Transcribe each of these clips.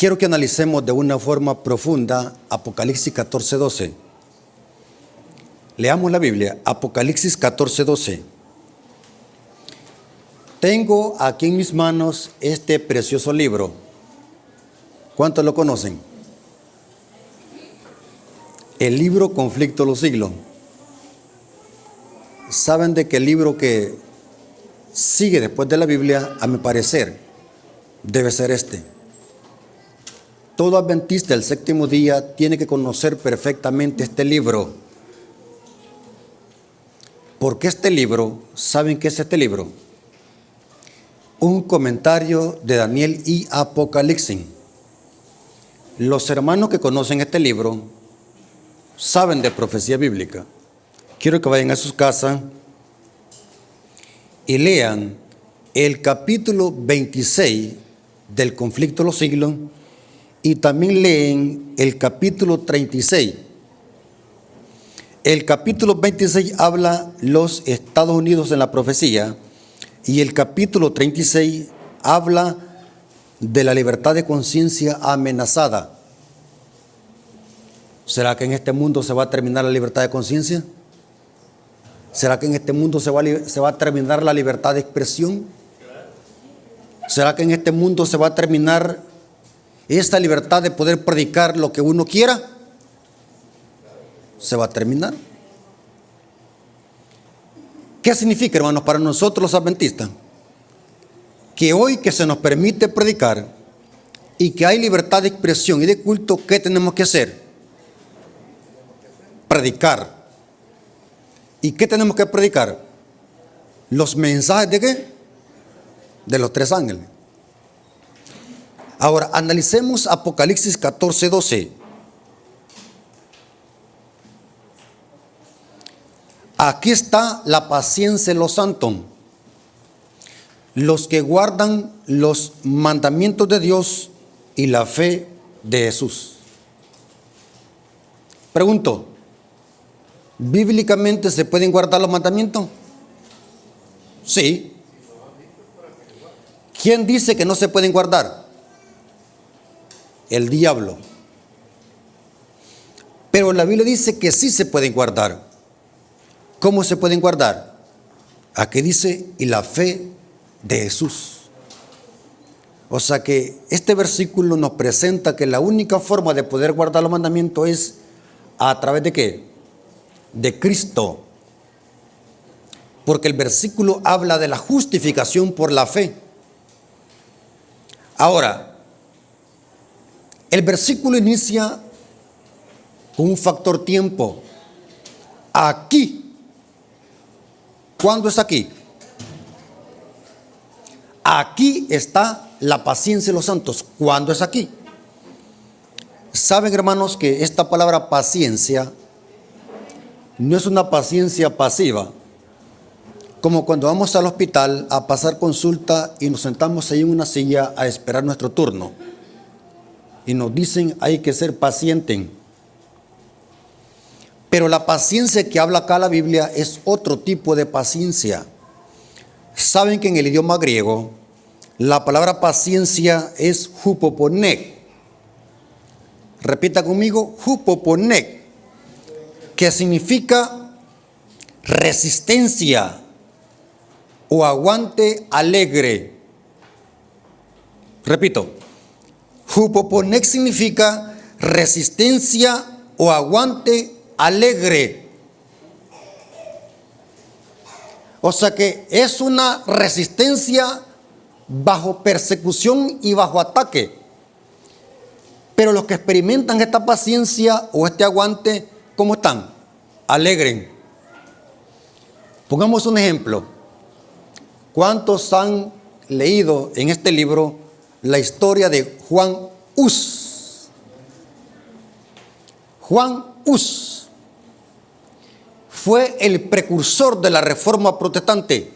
quiero que analicemos de una forma profunda Apocalipsis 14:12. Leamos la Biblia, Apocalipsis 14:12. Tengo aquí en mis manos este precioso libro. ¿Cuántos lo conocen? El libro Conflicto de los Siglos. Saben de que el libro que sigue después de la Biblia, a mi parecer, debe ser este. Todo adventista del séptimo día tiene que conocer perfectamente este libro. Porque este libro, ¿saben qué es este libro? Un comentario de Daniel y Apocalipsis. Los hermanos que conocen este libro saben de profecía bíblica. Quiero que vayan a sus casas y lean el capítulo 26 del Conflicto de los Siglos y también leen el capítulo 36. El capítulo 26 habla los Estados Unidos en la profecía y el capítulo 36 habla de la libertad de conciencia amenazada. ¿Será que en este mundo se va a terminar la libertad de conciencia? ¿Será que en este mundo se va a terminar la libertad de expresión? ¿Será que en este mundo se va a terminar esta libertad de poder predicar lo que uno quiera? ¿Se va a terminar? ¿Qué significa, hermanos, para nosotros los adventistas? Que hoy que se nos permite predicar y que hay libertad de expresión y de culto, ¿qué tenemos que hacer? Predicar. ¿Y qué tenemos que predicar? Los mensajes de ¿qué? De los tres ángeles. Ahora, analicemos Apocalipsis 14:12. Aquí está la paciencia de los santos, los que guardan los mandamientos de Dios y la fe de Jesús. Pregunto, ¿bíblicamente se pueden guardar los mandamientos? Sí. ¿Quién dice que no se pueden guardar? El diablo. Pero la Biblia dice que sí se pueden guardar. ¿Cómo se pueden guardar? Aquí dice, y la fe de Jesús. O sea que este versículo nos presenta que la única forma de poder guardar los mandamientos es a través de ¿qué? De Cristo. Porque el versículo habla de la justificación por la fe. Ahora, el versículo inicia con un factor tiempo. Aquí. ¿Cuándo es aquí? Aquí está la paciencia de los santos. ¿Cuándo es aquí? Saben, hermanos, que esta palabra paciencia no es una paciencia pasiva, como cuando vamos al hospital a pasar consulta y nos sentamos ahí en una silla a esperar nuestro turno y nos dicen hay que ser paciente. Pero la paciencia que habla acá la Biblia es otro tipo de paciencia. Saben que en el idioma griego la palabra paciencia es hupoponek. Repita conmigo, hupoponek, que significa resistencia o aguante alegre. Repito, hupoponek significa resistencia o aguante alegre. O sea que es una resistencia bajo persecución y bajo ataque. Pero los que experimentan esta paciencia o este aguante, ¿cómo están? Alegren. Pongamos un ejemplo. ¿Cuántos han leído en este libro la historia de Juan Hus? Juan Hus fue el precursor de la Reforma Protestante.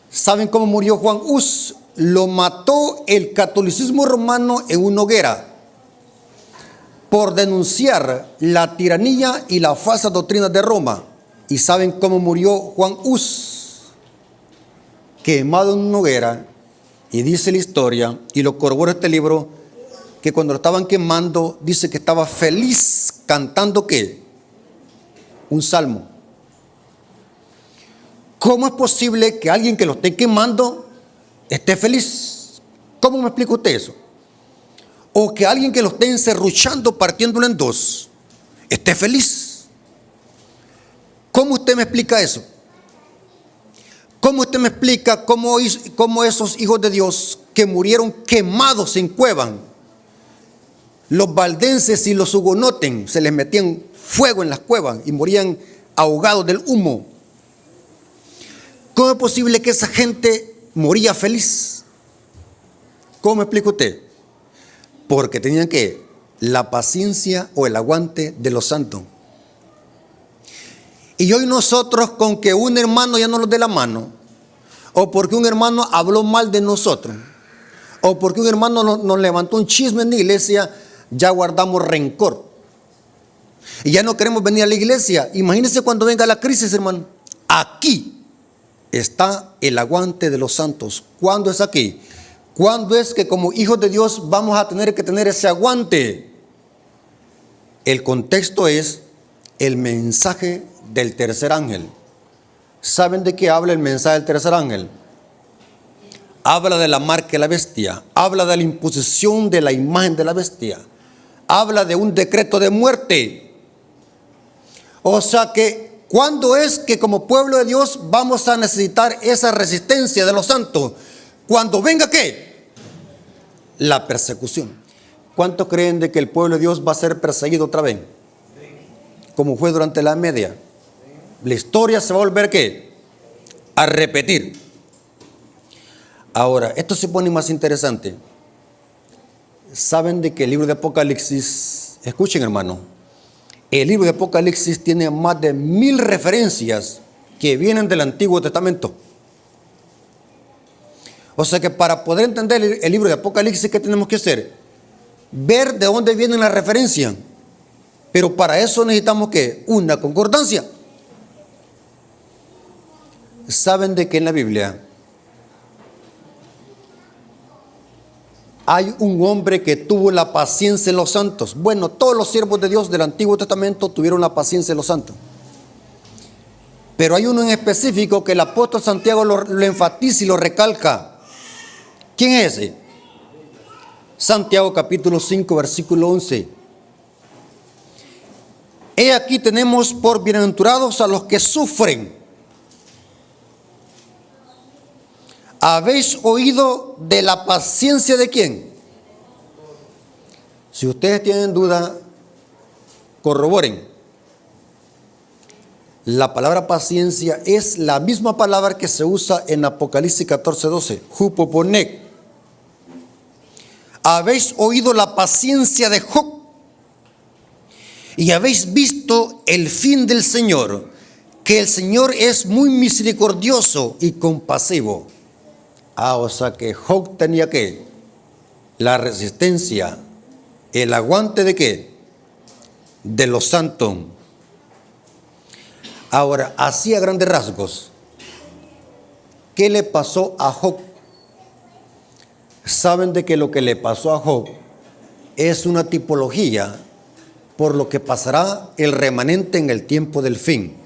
¿Saben cómo murió Juan Hus? Lo mató el catolicismo romano en una hoguera por denunciar la tiranía y la falsa doctrina de Roma. ¿Y saben cómo murió Juan Hus? Quemado en una hoguera Y dice la historia, y lo corrobora este libro, que cuando lo estaban quemando, dice que estaba feliz cantando ¿qué? Un salmo. ¿Cómo es posible que alguien que lo esté quemando esté feliz? ¿Cómo me explica usted eso? O que alguien que lo esté encerruchando, partiéndolo en dos, esté feliz. ¿Cómo usted me explica eso? ¿Cómo usted me explica cómo esos hijos de Dios que murieron quemados en cuevas, los valdenses y los hugonotes, se les metían fuego en las cuevas y morían ahogados del humo? ¿Cómo es posible que esa gente moría feliz? ¿Cómo me explica usted? Porque tenían que la paciencia o el aguante de los santos. Y hoy nosotros, con que un hermano ya no nos dé la mano, o porque un hermano habló mal de nosotros, o porque un hermano nos levantó un chisme en la iglesia, ya guardamos rencor. Y ya no queremos venir a la iglesia. Imagínense cuando venga la crisis, hermano. Aquí está el aguante de los santos. ¿Cuándo es aquí? ¿Cuándo es que como hijos de Dios vamos a tener que tener ese aguante? El contexto es el mensaje del tercer ángel. ¿Saben de qué habla el mensaje del tercer ángel? Habla de la marca de la bestia, habla de la imposición de la imagen de la bestia, habla de un decreto de muerte. O sea que, ¿cuándo es que como pueblo de Dios vamos a necesitar esa resistencia de los santos? Cuando venga ¿qué? La persecución. ¿Cuántos creen de que el pueblo de Dios va a ser perseguido otra vez? Como fue durante la Edad Media. La historia se va a volver ¿qué? A repetir. Ahora, esto se pone más interesante. Saben de que el libro de Apocalipsis, escuchen hermano, el libro de Apocalipsis tiene más de 1000 referencias que vienen del Antiguo Testamento. O sea que para poder entender el libro de Apocalipsis, ¿qué tenemos que hacer? Ver de dónde viene la referencia. Pero para eso necesitamos ¿qué? Una concordancia. Saben de que en la Biblia hay un hombre que tuvo la paciencia en los santos. Bueno, todos los siervos de Dios del Antiguo Testamento tuvieron la paciencia en los santos. Pero hay uno en específico que el apóstol Santiago lo enfatiza y lo recalca. ¿Quién es ese? Santiago capítulo 5, versículo 11. He aquí tenemos por bienaventurados a los que sufren. ¿Habéis oído de la paciencia de quién? Si ustedes tienen duda, corroboren. La palabra paciencia es la misma palabra que se usa en Apocalipsis 14:12, hupoponek. ¿Habéis oído la paciencia de Job? Y habéis visto el fin del Señor, que el Señor es muy misericordioso y compasivo. O sea que Job tenía ¿qué? La resistencia, el aguante de ¿qué? De los santos. Ahora, así a grandes rasgos, ¿qué le pasó a Job? Saben de que lo que le pasó a Job es una tipología por lo que pasará el remanente en el tiempo del fin.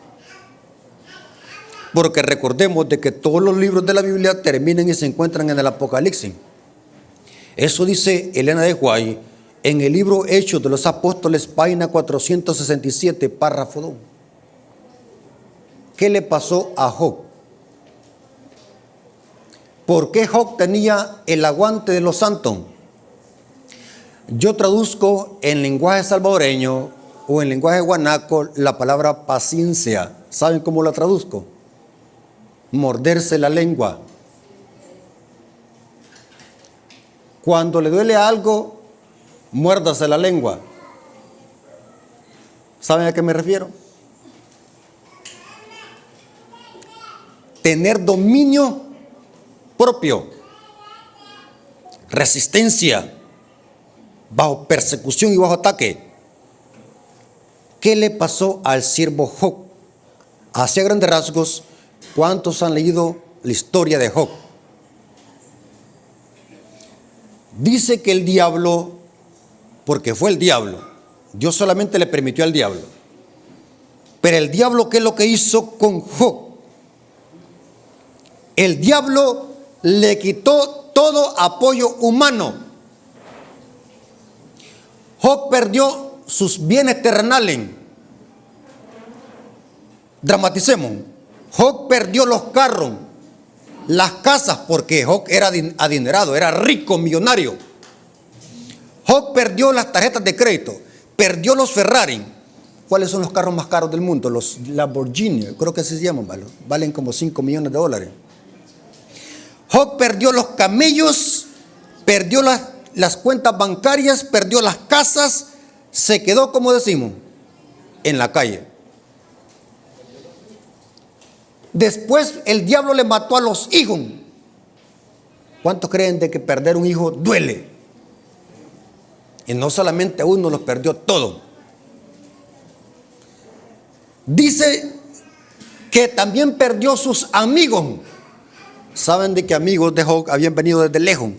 Porque recordemos de que todos los libros de la Biblia terminan y se encuentran en el Apocalipsis. Eso dice Elena de White en el libro Hechos de los Apóstoles, página 467, párrafo 2. ¿Qué le pasó a Job? ¿Por qué Job tenía el aguante de los santos? Yo traduzco en lenguaje salvadoreño o en lenguaje guanaco la palabra paciencia. ¿Saben cómo la traduzco? Morderse la lengua. Cuando le duele algo, muérdase la lengua. ¿Saben a qué me refiero? Tener dominio propio, resistencia, bajo persecución y bajo ataque. ¿Qué le pasó al siervo Job? Hacia grandes rasgos, ¿cuántos han leído la historia de Job? Dice que el diablo, porque fue el diablo, Dios solamente le permitió al diablo. Pero el diablo, ¿qué es lo que hizo con Job? El diablo le quitó todo apoyo humano. Job perdió sus bienes terrenales. Dramaticemos. Job perdió los carros, las casas, porque Job era adinerado, era rico, millonario. Job perdió las tarjetas de crédito, perdió los Ferrari. ¿Cuáles son los carros más caros del mundo? Los Lamborghini, creo que así se llaman, valen como 5 millones de dólares. Job perdió los camellos, perdió las cuentas bancarias, perdió las casas, se quedó, como decimos, en la calle. Después el diablo le mató a los hijos. ¿Cuántos creen de que perder un hijo duele? Y no solamente uno, los perdió todo. Dice que también perdió sus amigos. Saben de que amigos de Job habían venido desde lejos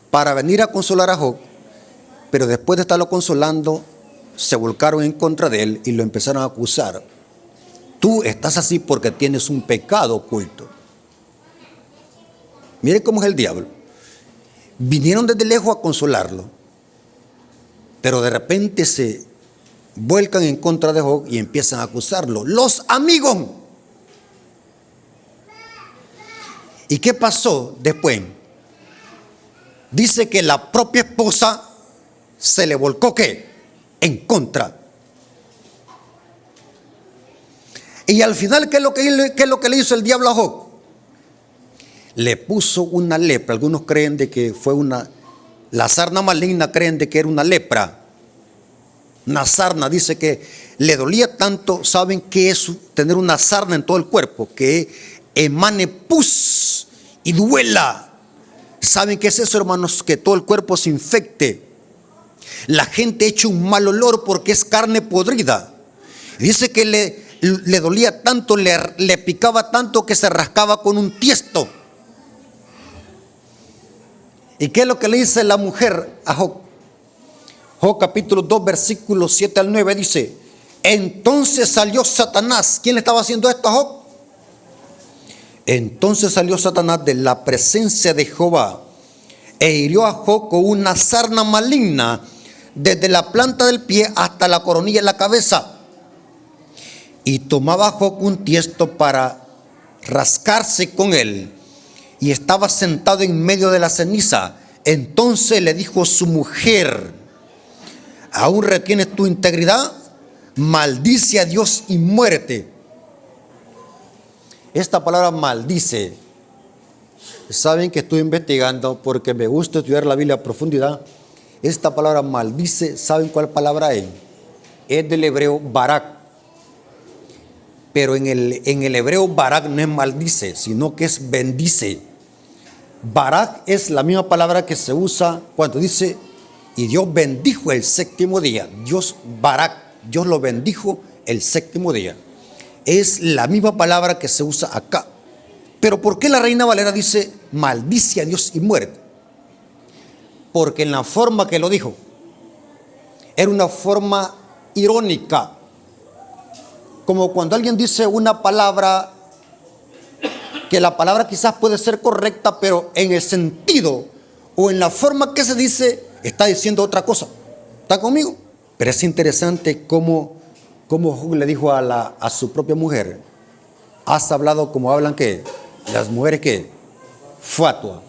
para venir a consolar a Job, pero después de estarlo consolando, se volcaron en contra de él y lo empezaron a acusar. Tú estás así porque tienes un pecado oculto. Mire cómo es el diablo. Vinieron desde lejos a consolarlo, pero de repente se vuelcan en contra de Job y empiezan a acusarlo. Los amigos. ¿Y qué pasó después? Dice que la propia esposa se le volcó, ¿qué? En contra. Y al final, ¿qué es lo que le hizo el diablo a Job? Le puso una lepra. Algunos creen de que fue la sarna maligna, creen de que era una lepra. Una sarna, dice que le dolía tanto. ¿Saben qué es tener una sarna en todo el cuerpo? Que emane pus y duela. ¿Saben qué es eso, hermanos? Que todo el cuerpo se infecte. La gente echa un mal olor porque es carne podrida. Dice que le dolía tanto, le picaba tanto que se rascaba con un tiesto. ¿Y qué es lo que le dice la mujer a Job? Job capítulo 2 versículos 7 al 9 dice: entonces salió Satanás. ¿Quién le estaba haciendo esto a Job? Entonces salió Satanás de la presencia de Jehová e hirió a Job con una sarna maligna desde la planta del pie hasta la coronilla de la cabeza. Y tomaba Job un tiesto para rascarse con él, y estaba sentado en medio de la ceniza. Entonces le dijo su mujer: ¿aún retienes tu integridad? Maldice a Dios y muérete. Esta palabra maldice, saben que estoy investigando porque me gusta estudiar la Biblia a profundidad. Esta palabra maldice, ¿saben cuál palabra es? Es del hebreo barak. Pero en el hebreo barak no es maldice, sino que es bendice. Barak es la misma palabra que se usa cuando dice: y Dios bendijo el séptimo día. Dios barak, Dios lo bendijo el séptimo día. Es la misma palabra que se usa acá. Pero ¿por qué la Reina Valera dice maldice a Dios y muérete? Porque en la forma que lo dijo era una forma irónica, como cuando alguien dice una palabra, que la palabra quizás puede ser correcta, pero en el sentido o en la forma que se dice está diciendo otra cosa. ¿Está conmigo? Pero es interesante cómo Job le dijo a su propia mujer: has hablado como hablan ¿qué? Las mujeres ¿qué? Fatua.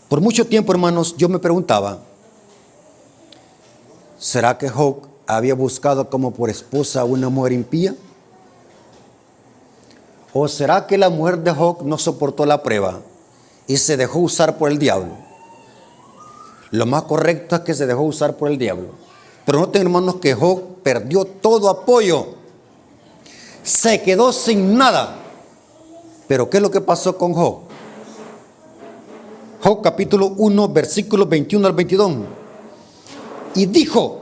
Por mucho tiempo, hermanos, yo me preguntaba, ¿será que Job había buscado como por esposa a una mujer impía? ¿O será que la mujer de Job no soportó la prueba y se dejó usar por el diablo? Lo más correcto es que se dejó usar por el diablo. Pero noten, hermanos, que Job perdió todo apoyo. Se quedó sin nada. Pero ¿qué es lo que pasó con Job? Job capítulo 1, versículos 21 al 22. Y dijo: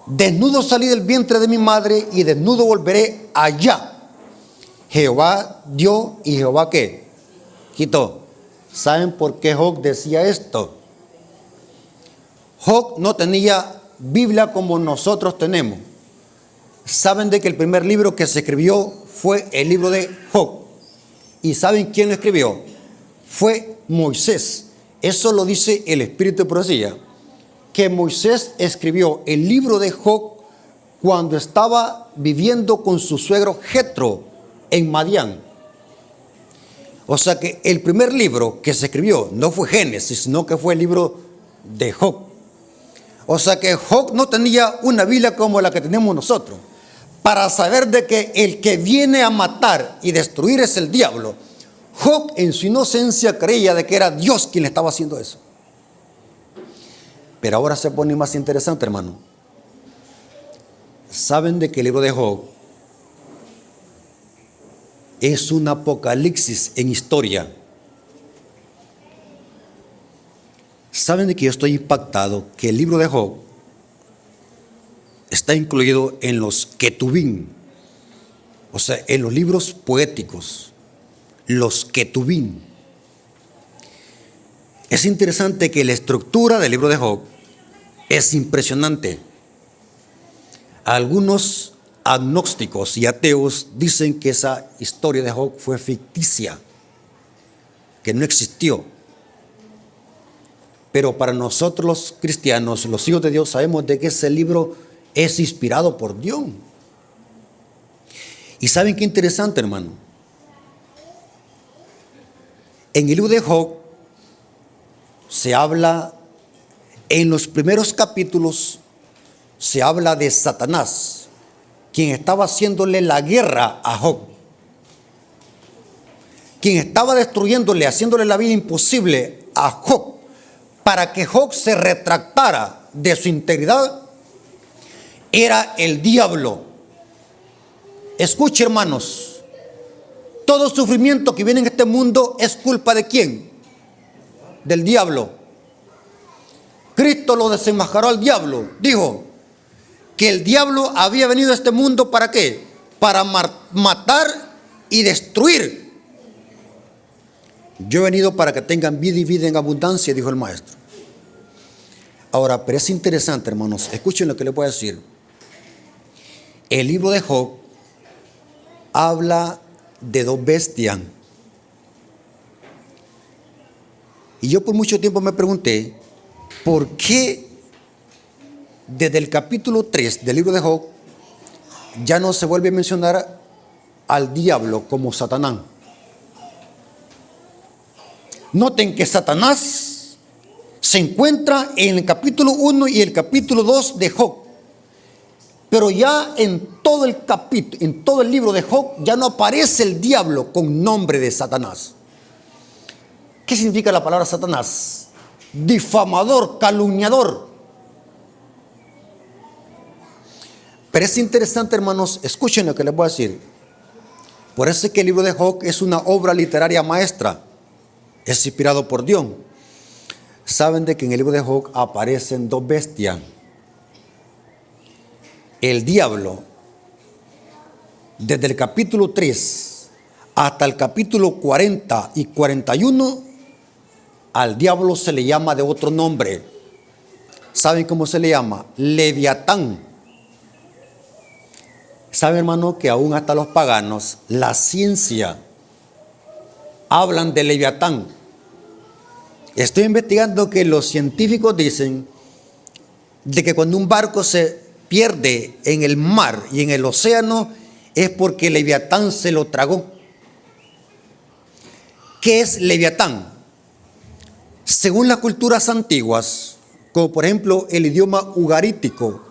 desnudo salí del vientre de mi madre y desnudo volveré allá. Jehová dio y Jehová ¿qué? Quitó. ¿Saben por qué Job decía esto? Job no tenía Biblia como nosotros tenemos. Saben de que el primer libro que se escribió fue el libro de Job. ¿Y saben quién lo escribió? Fue Moisés. Eso lo dice el Espíritu de Profecía, que Moisés escribió el libro de Job cuando estaba viviendo con su suegro Jetro en Madián. O sea que el primer libro que se escribió no fue Génesis, sino que fue el libro de Job. O sea que Job no tenía una Biblia como la que tenemos nosotros, para saber de que el que viene a matar y destruir es el diablo. Job en su inocencia creía de que era Dios quien le estaba haciendo eso. Pero ahora se pone más interesante, hermano. ¿Saben de que el libro de Job es un apocalipsis en historia? ¿Saben de que yo estoy impactado que el libro de Job está incluido en los Ketubim? O sea, en los libros poéticos, los Ketubim. Es interesante que la estructura del libro de Job es impresionante. Algunos agnósticos y ateos dicen que esa historia de Job fue ficticia, que no existió. Pero para nosotros los cristianos, los hijos de Dios, sabemos de que ese libro es inspirado por Dios. Y ¿saben qué interesante, hermano? En el libro de Job se habla, en los primeros capítulos, se habla de Satanás, quien estaba haciéndole la guerra a Job, quien estaba destruyéndole, haciéndole la vida imposible a Job, para que Job se retractara de su integridad, era el diablo. Escuche, hermanos, todo sufrimiento que viene en este mundo es culpa ¿de quién? Del diablo. Cristo lo desenmascaró al diablo. Dijo que el diablo había venido a este mundo ¿para qué? Para matar y destruir. Yo he venido para que tengan vida y vida en abundancia, dijo el maestro. Ahora, pero es interesante, hermanos, escuchen lo que les voy a decir. El libro de Job habla de dos bestias. Y yo por mucho tiempo me pregunté, ¿por qué desde el capítulo 3 del libro de Job ya no se vuelve a mencionar al diablo como Satanás? Noten que Satanás se encuentra en el capítulo 1 y el capítulo 2 de Job. Pero ya en todo el capítulo, en todo el libro de Job, ya no aparece el diablo con nombre de Satanás. ¿Qué significa la palabra Satanás? Difamador, calumniador. Pero es interesante, hermanos, escuchen lo que les voy a decir. Por eso es que el libro de Job es una obra literaria maestra. Es inspirado por Dios. Saben de que en el libro de Job aparecen dos bestias. El diablo, desde el capítulo 3 hasta el capítulo 40 y 41, al diablo se le llama de otro nombre. ¿Saben cómo se le llama? Leviatán. ¿Saben, hermano, que aún hasta los paganos, la ciencia, hablan de Leviatán? Estoy investigando que los científicos dicen de que cuando un barco se pierde en el mar y en el océano es porque Leviatán se lo tragó. ¿Qué es Leviatán? Según las culturas antiguas, como por ejemplo el idioma ugarítico,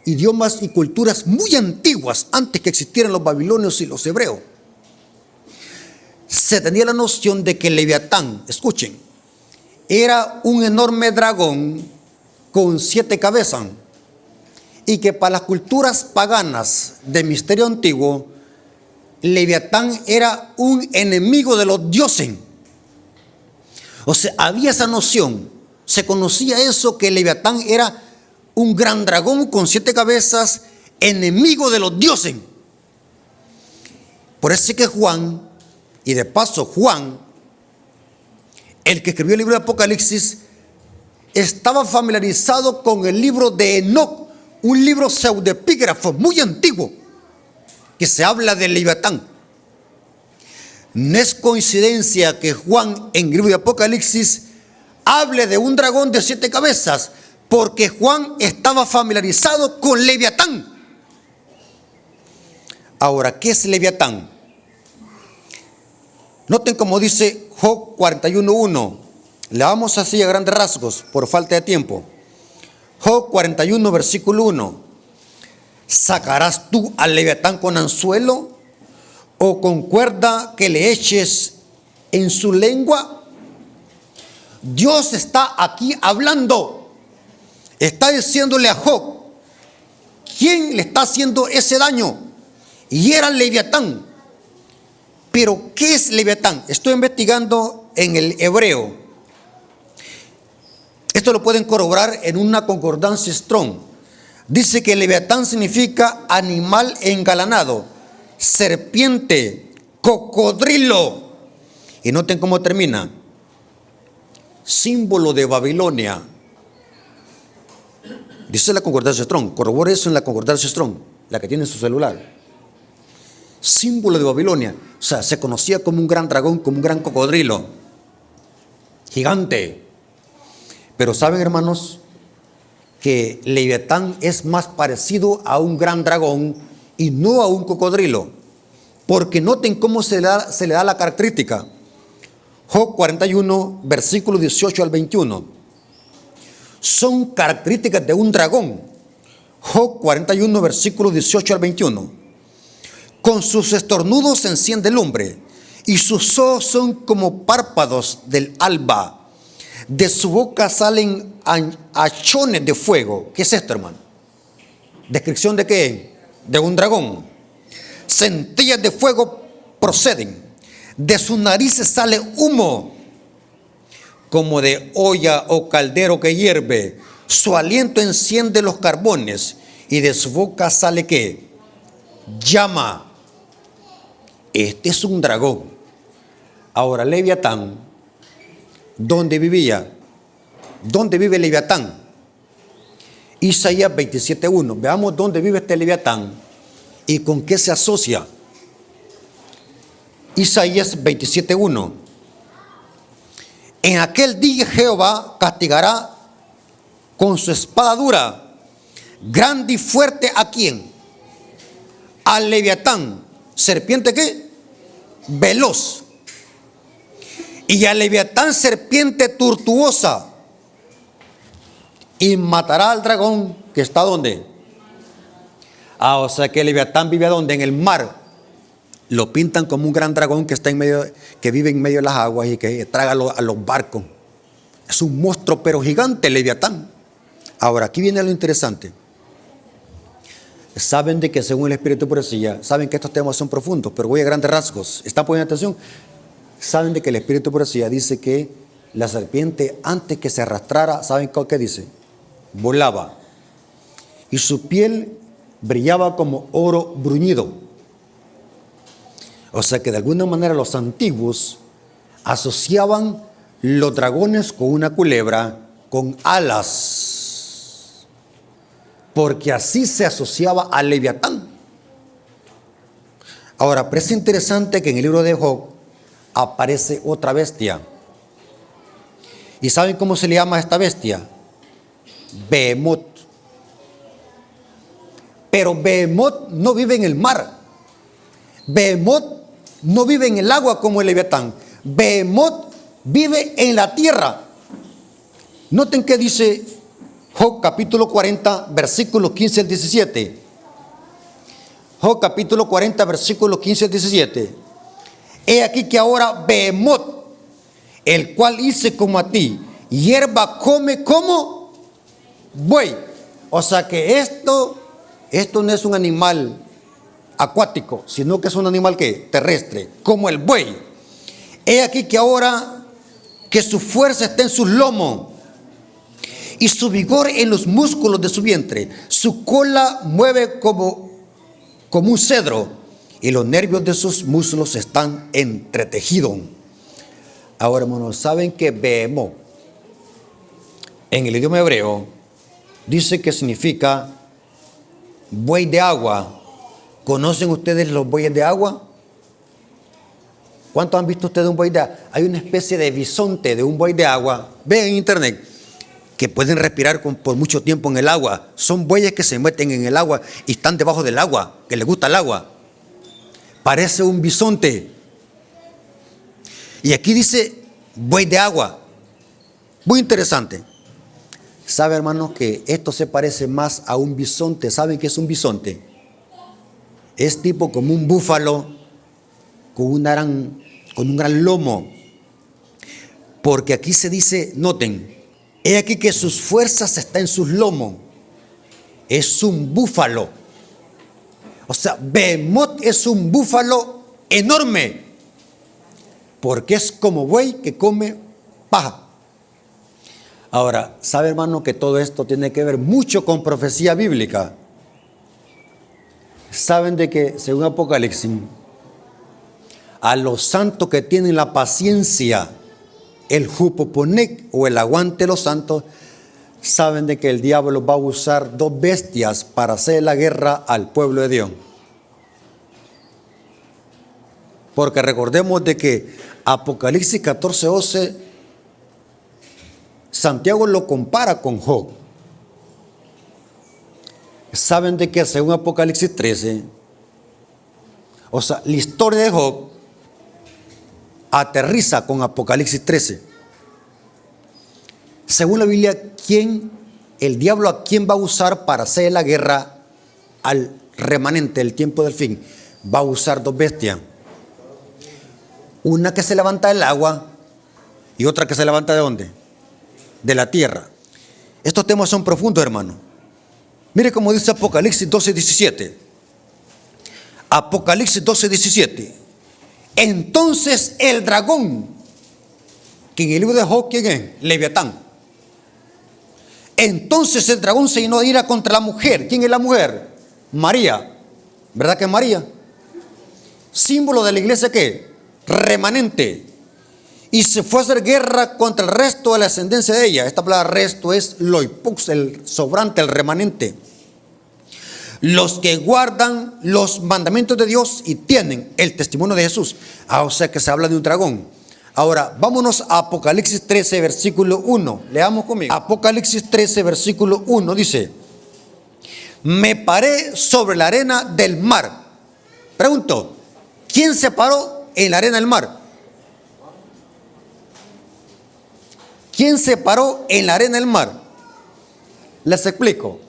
idiomas y culturas muy antiguas, antes que existieran los babilonios y los hebreos, se tenía la noción de que Leviatán, escuchen, era un enorme dragón con 7 cabezas, y que para las culturas paganas del misterio antiguo, Leviatán era un enemigo de los dioses. O sea, había esa noción, se conocía eso, que Leviatán era un gran dragón con 7 cabezas, enemigo de los dioses. Por eso es que Juan, y de paso Juan el que escribió el libro de Apocalipsis, estaba familiarizado con el libro de Enoc, un libro pseudepígrafo muy antiguo, que se habla del Leviatán. No es coincidencia que Juan en el libro de Apocalipsis hable de un dragón de 7 cabezas, porque Juan estaba familiarizado con Leviatán. Ahora, ¿qué es Leviatán? Noten como dice Job 41:1. Le vamos así a grandes rasgos por falta de tiempo. Job 41, versículo 1. ¿Sacarás tú al Leviatán con anzuelo o con cuerda que le eches en su lengua? Dios está aquí hablando. Está diciéndole a Job, ¿quién le está haciendo ese daño? Y era Leviatán. Pero, ¿qué es Leviatán? Estoy investigando en el hebreo. Esto lo pueden corroborar en una concordancia Strong. Dice que Leviatán significa animal engalanado, serpiente, cocodrilo. Y noten cómo termina. Símbolo de Babilonia. Dice la concordancia Strong. Corrobore eso en la concordancia Strong, la que tiene en su celular. Símbolo de Babilonia. O sea, se conocía como un gran dragón, como un gran cocodrilo. Gigante. Pero saben, hermanos, que Leviatán es más parecido a un gran dragón y no a un cocodrilo. Porque noten cómo se le da la característica. Job 41, versículos 18 al 21. Son características de un dragón. Job 41, versículos 18 al 21. Con sus estornudos se enciende lumbre, y sus ojos son como párpados del alba. De su boca salen hachones de fuego. ¿Qué es esto, hermano? ¿Descripción de qué? De un dragón. Centellas de fuego proceden. De sus narices sale humo, como de olla o caldero que hierve. Su aliento enciende los carbones, y de su boca sale ¿qué? Llama. Este es un dragón. Ahora, Leviatán, ¿dónde vivía? ¿Dónde vive Leviatán? Isaías 27:1. Veamos dónde vive este Leviatán y con qué se asocia. Isaías 27:1. En aquel día Jehová castigará con su espada dura, grande y fuerte, ¿a quién? Al Leviatán. ¿Serpiente qué? Veloz. Y al Leviatán, serpiente tortuosa. Y matará al dragón que está ¿dónde? O sea que el Leviatán vive ¿dónde? En el mar. Lo pintan como un gran dragón que está en medio, que vive en medio de las aguas y que traga a los barcos. Es un monstruo pero gigante el Leviatán. Ahora, aquí viene lo interesante. Saben de que según el Espíritu de Profecía, saben que estos temas son profundos, pero voy a grandes rasgos. ¿Están poniendo atención? Saben de que el Espíritu de Profecía dice que la serpiente, antes que se arrastrara, ¿saben qué dice? Volaba. Y su piel brillaba como oro bruñido. O sea que de alguna manera los antiguos asociaban los dragones con una culebra con alas, porque así se asociaba al Leviatán. Ahora, pero es interesante que en el libro de Job aparece otra bestia. ¿Y saben cómo se le llama a esta bestia? Behemoth. Pero Behemoth no vive en el mar. Behemoth no vive en el agua como el Leviatán. Behemoth vive en la tierra. Noten que dice Job capítulo 40, versículos 15 al 17. Job capítulo 40, versículos 15 al 17. He aquí que ahora Behemoth, el cual hice como a ti, hierba come como buey. O sea que esto no es un animal acuático, sino que es un animal ¿qué? Terrestre, como el buey. He aquí que ahora que su fuerza está en sus lomos y su vigor en los músculos de su vientre. Su cola mueve como un cedro y los nervios de sus muslos están entretejidos. Ahora, hermanos, ¿saben que Behemoth en el idioma hebreo dice que significa buey de agua? ¿Conocen ustedes los bueyes de agua? ¿Cuántos han visto ustedes un buey de agua? Hay una especie de bisonte de un buey de agua. Ven en internet que pueden respirar por mucho tiempo en el agua. Son bueyes que se meten en el agua y están debajo del agua, que les gusta el agua. Parece un bisonte. Y aquí dice buey de agua. Muy interesante. ¿Sabe, hermanos, que esto se parece más a un bisonte? ¿Saben qué es un bisonte? Es tipo como un búfalo con un gran lomo. Porque aquí se dice, noten, he aquí que sus fuerzas están en sus lomos. Es un búfalo. O sea, Behemoth es un búfalo enorme. Porque es como buey que come paja. Ahora, ¿sabe, hermano, que todo esto tiene que ver mucho con profecía bíblica? Saben de que, según Apocalipsis, a los santos que tienen la paciencia, el jupoponec o el aguante de los santos, saben de que el diablo va a usar dos bestias para hacer la guerra al pueblo de Dios. Porque recordemos de que Apocalipsis 14:11, Santiago lo compara con Job. Saben de que según Apocalipsis 13, o sea, la historia de Job aterriza con Apocalipsis 13. Según la Biblia, el diablo a quién va a usar para hacer la guerra al remanente del tiempo del fin? Va a usar dos bestias. Una que se levanta del agua y otra que se levanta ¿de dónde? De la tierra. Estos temas son profundos, hermano. Mire cómo dice Apocalipsis 12:17. Apocalipsis 12:17. Entonces el dragón, que en el libro de Job, ¿quién es? Leviatán. Entonces el dragón se llenó de ira contra la mujer. ¿Quién es la mujer? María. ¿Verdad que es María? Símbolo de la iglesia, ¿qué? Remanente. Y se fue a hacer guerra contra el resto de la ascendencia de ella. Esta palabra resto es loipux, el sobrante, el remanente. Los que guardan los mandamientos de Dios y tienen el testimonio de Jesús. O sea que se habla de un dragón. Ahora, vámonos a Apocalipsis 13, versículo 1. Leamos conmigo. Apocalipsis 13, versículo 1 dice: me paré sobre la arena del mar. Pregunto, ¿quién se paró en la arena del mar? ¿Quién se paró en la arena del mar? Les explico.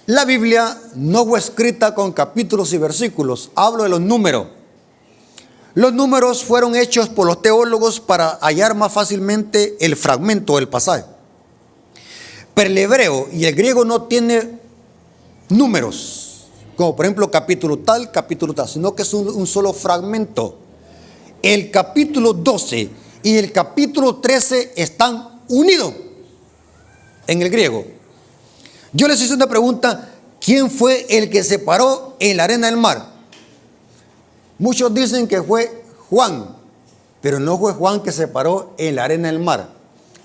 La Biblia no fue escrita con capítulos y versículos. Hablo de los números. Los números fueron hechos por los teólogos para hallar más fácilmente el fragmento del pasaje. Pero el hebreo y el griego no tiene números, como por ejemplo capítulo tal, sino que es un solo fragmento. El capítulo 12 y el capítulo 13 están unidos en el griego. Yo les hice una pregunta: ¿quién fue el que se paró en la arena del mar? Muchos dicen que fue Juan, pero no fue Juan que se paró en la arena del mar.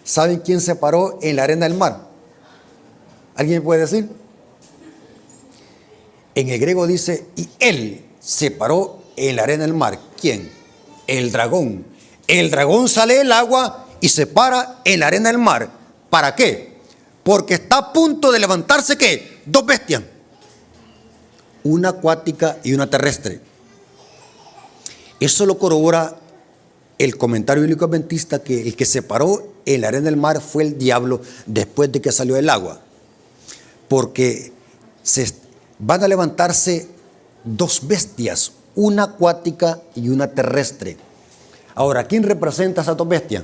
¿Saben quién se paró en la arena del mar? ¿Alguien puede decir? En el griego dice: y él se paró en la arena del mar. ¿Quién? El dragón. El dragón sale del agua y se para en la arena del mar. ¿Para qué? Porque está a punto de levantarse, ¿qué? Dos bestias. Una acuática y una terrestre. Eso lo corrobora el comentario bíblico adventista, que el que se paró en la arena del mar fue el diablo después de que salió del agua. Porque van a levantarse dos bestias, una acuática y una terrestre. Ahora, ¿quién representa a esas dos bestias?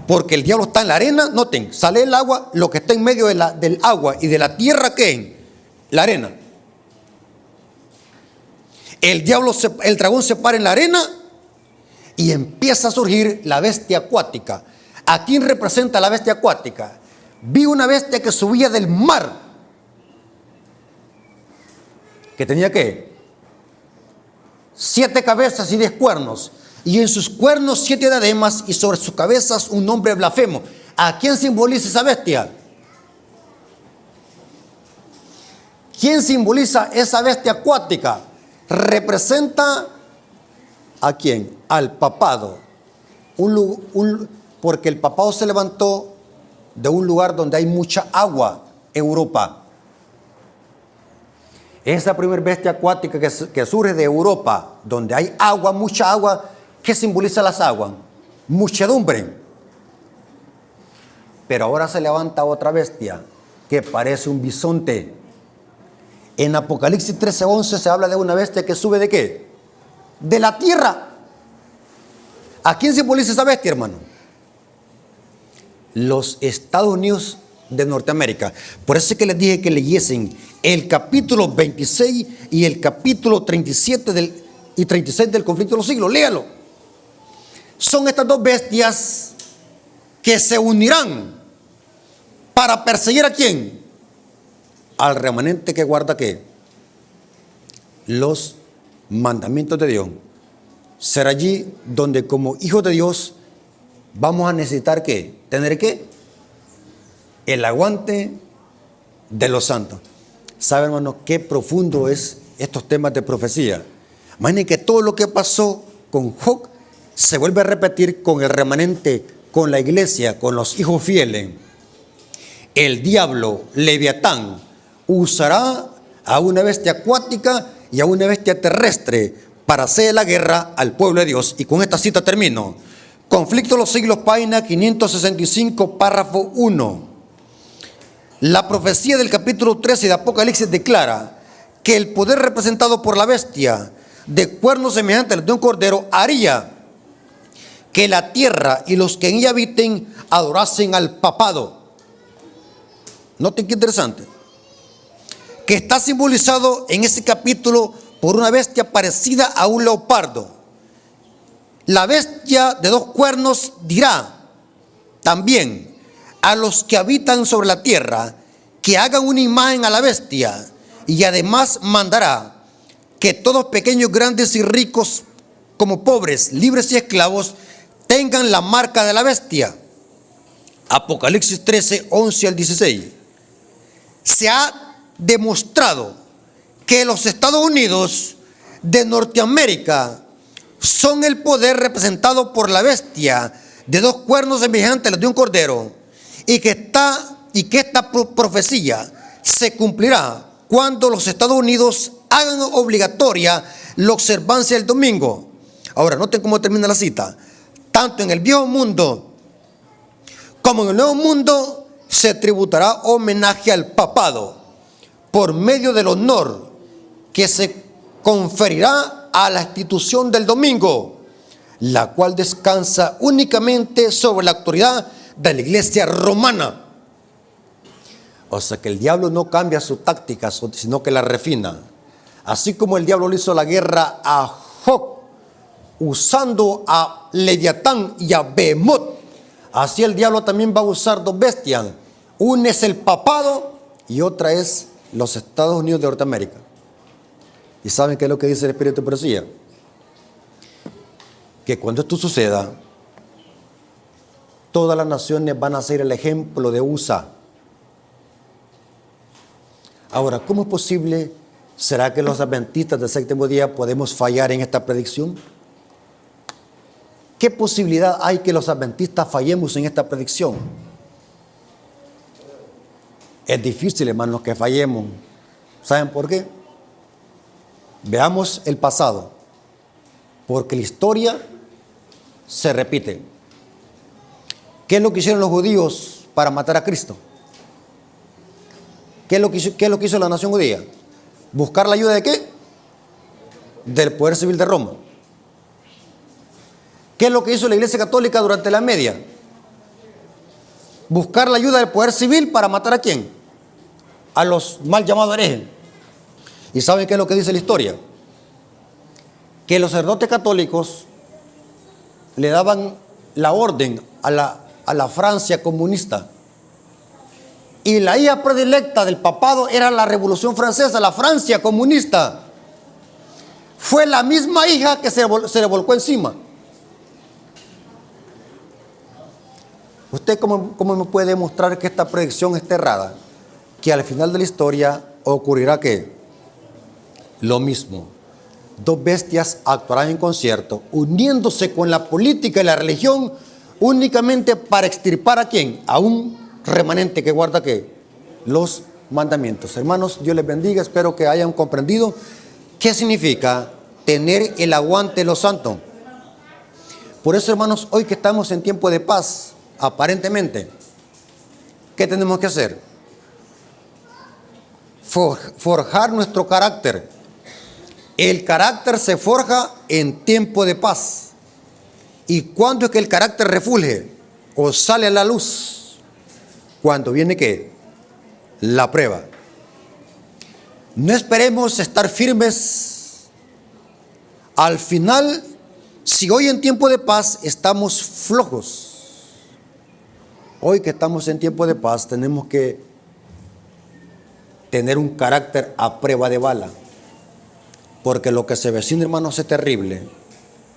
Porque el diablo está en la arena, noten, sale el agua, lo que está en medio del agua y de la tierra, ¿qué es? La arena. El dragón se para en la arena y empieza a surgir la bestia acuática. ¿A quién representa la bestia acuática? Vi una bestia que subía del mar, que tenía ¿qué? 7 cabezas y 10 cuernos. y en sus cuernos 7 diademas, y sobre sus cabezas un nombre blasfemo. ¿A quién simboliza esa bestia? ¿Quién simboliza esa bestia acuática? Representa ¿a quién? Al papado. Porque el papado se levantó de un lugar donde hay mucha agua, Europa. Esa primera bestia acuática que surge de Europa, donde hay agua, mucha agua. ¿Qué simboliza las aguas? Muchedumbre. Pero ahora se levanta otra bestia que parece un bisonte. En Apocalipsis 13:11 se habla de una bestia que sube ¿de qué? De la tierra. ¿A quién simboliza esa bestia, hermano? Los Estados Unidos de Norteamérica. Por eso es que les dije que leyesen el capítulo 26 y el capítulo 37 y 36 del conflicto de los siglos. Léalo. Son estas dos bestias que se unirán para perseguir ¿a quién? Al remanente que guarda ¿qué? Los mandamientos de Dios. Será allí donde como hijos de Dios vamos a necesitar ¿qué? Tener ¿qué? El aguante de los santos. ¿Sabe, hermano, qué profundo es estos temas de profecía? Imaginen que todo lo que pasó con Job se vuelve a repetir con el remanente, con la iglesia, con los hijos fieles. El diablo, Leviatán, usará a una bestia acuática y a una bestia terrestre para hacer la guerra al pueblo de Dios. Y con esta cita termino. Conflicto de los siglos, página 565, párrafo 1. La profecía del capítulo 13 de Apocalipsis declara que el poder representado por la bestia de cuernos semejantes al de un cordero haría que la tierra y los que en ella habiten adorasen al papado. Noten qué interesante. Que está simbolizado en ese capítulo por una bestia parecida a un leopardo. La bestia de 2 cuernos dirá también a los que habitan sobre la tierra que hagan una imagen a la bestia, y además mandará que todos, pequeños, grandes y ricos como pobres, libres y esclavos, tengan la marca de la bestia. Apocalipsis 13, 11 al 16. Se ha demostrado que los Estados Unidos de Norteamérica son el poder representado por la bestia de 2 cuernos semejantes a los de un cordero, y que esta profecía se cumplirá cuando los Estados Unidos hagan obligatoria la observancia del domingo. Ahora, noten cómo termina la cita. Tanto en el viejo mundo como en el nuevo mundo se tributará homenaje al papado por medio del honor que se conferirá a la institución del domingo, la cual descansa únicamente sobre la autoridad de la iglesia romana. O sea que el diablo no cambia sus tácticas, sino que la refina. Así como el diablo le hizo la guerra a Job usando a Leviatán y a Behemoth, así el diablo también va a usar 2 bestias. Una es el papado y otra es los Estados Unidos de Norteamérica. ¿Y saben qué es lo que dice el Espíritu de Profecía? Que cuando esto suceda, todas las naciones van a ser el ejemplo de USA. Ahora, ¿cómo es posible? ¿Será que los adventistas del séptimo día podemos fallar en esta predicción? ¿Qué posibilidad hay que los adventistas fallemos en esta predicción? Es difícil, hermanos, que fallemos. ¿Saben por qué? Veamos el pasado. Porque la historia se repite. ¿Qué es lo que hicieron los judíos para matar a Cristo? ¿Qué es lo que hizo la nación judía? ¿Buscar la ayuda de qué? Del poder civil de Roma. ¿Qué es lo que hizo la Iglesia Católica durante la Edad Media? Buscar la ayuda del poder civil para matar ¿a quién? A los mal llamados herejes. ¿Y saben qué es lo que dice la historia? Que los sacerdotes católicos le daban la orden a la Francia comunista. Y la hija predilecta del papado era la Revolución Francesa, la Francia comunista. Fue la misma hija que se le volcó encima. ¿Usted cómo me puede demostrar que esta predicción está errada? Que al final de la historia ocurrirá ¿qué? Lo mismo. Dos bestias actuarán en concierto, uniéndose con la política y la religión únicamente para extirpar ¿a quién? A un remanente que guarda ¿qué? Los mandamientos. Hermanos, Dios les bendiga. Espero que hayan comprendido qué significa tener el aguante de los santos. Por eso, hermanos, hoy que estamos en tiempo de paz, aparentemente, ¿qué tenemos que hacer? Forjar nuestro carácter. El carácter se forja en tiempo de paz. ¿Y cuándo es que el carácter refulge o sale a la luz? Cuando viene ¿qué? La prueba. No esperemos estar firmes. Al final, si hoy en tiempo de paz estamos flojos, hoy que estamos en tiempo de paz tenemos que tener un carácter a prueba de bala, porque lo que se vecina, hermanos, es terrible.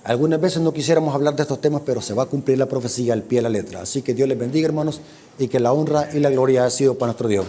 Algunas veces no quisiéramos hablar de estos temas, pero se va a cumplir la profecía al pie de la letra. Así que Dios les bendiga, hermanos, y que la honra y la gloria ha sido para nuestro Dios.